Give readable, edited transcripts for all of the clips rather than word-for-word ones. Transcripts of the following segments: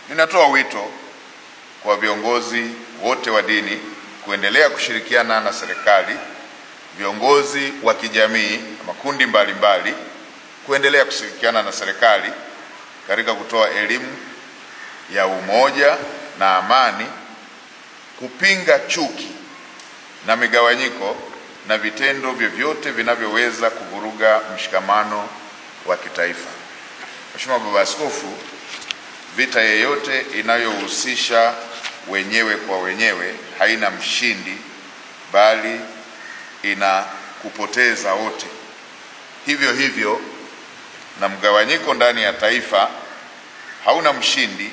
Ninatoa wito kwa viongozi wote wa dini kuendelea kushirikiana na serikali, viongozi wa kijamii na makundi mbalimbali kuendelea kushirikiana na serikali katika kutoa elimu ya umoja na amani, kupinga chuki na migawanyiko na vitendo vyovyote vinavyoweza kuvuruga mshikamano wa kitaifa. Mheshimiwa Baba Askofu, vita yeyote inayohusisha wenyewe kwa wenyewe haina mshindi, bali ina kupoteza wote. Hivyo hivyo na mgawanyiko ndani ya taifa hauna mshindi,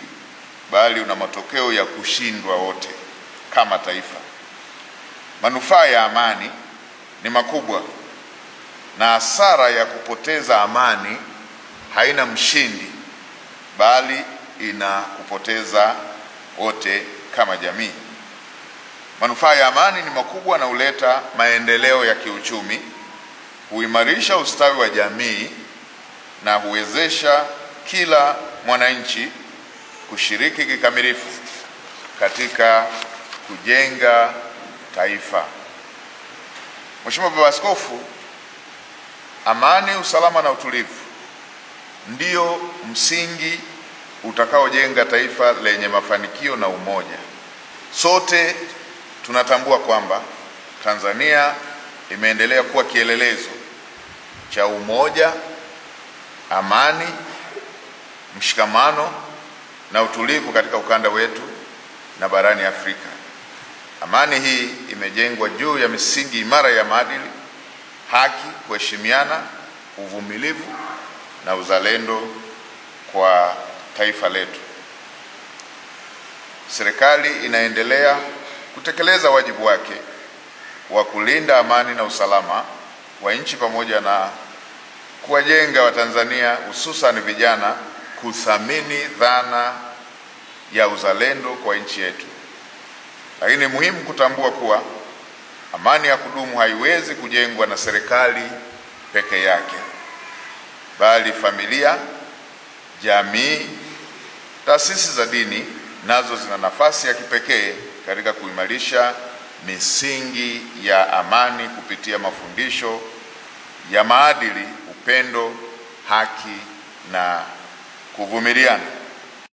bali una matokeo ya kushindwa wote kama taifa. Manufaa ya amani ni makubwa, na hasara ya kupoteza amani haina mshindi, bali ina kupoteza wote kama jamii. Manufaa ya amani ni makubwa na huleta maendeleo ya kiuchumi, huimarisha ustawi wa jamii na huwezesha kila mwananchi kushiriki kikamilifu katika kujenga taifa. Mheshimiwa Baba Askofu, amani, usalama na utulivu ndio msingi utakaojenga taifa lenye mafanikio na umoja. Sote tunatambua kwamba Tanzania imeendelea kuwa kielelezo cha umoja, amani, mshikamano na utulivu katika ukanda wetu na barani Afrika. Amani hii imejengwa juu ya misingi imara ya maadili, haki, kuheshimiana, uvumilivu na uzalendo kwa taifa letu. Serikali inaendelea kutekeleza wajibu wake wa kulinda amani na usalama wa nchi pamoja na kuwajenga Watanzania, hususan vijana, kuthamini dhana ya uzalendo kwa nchi yetu. Lakini muhimu kutambua kuwa amani ya kudumu haiwezi kujengwa na serikali peke yake, bali familia, jamii, taasisi za dini nazo zina nafasi ya kipekee katika kuimarisha misingi ya amani kupitia mafundisho ya maadili, upendo, haki na kuvumiliana.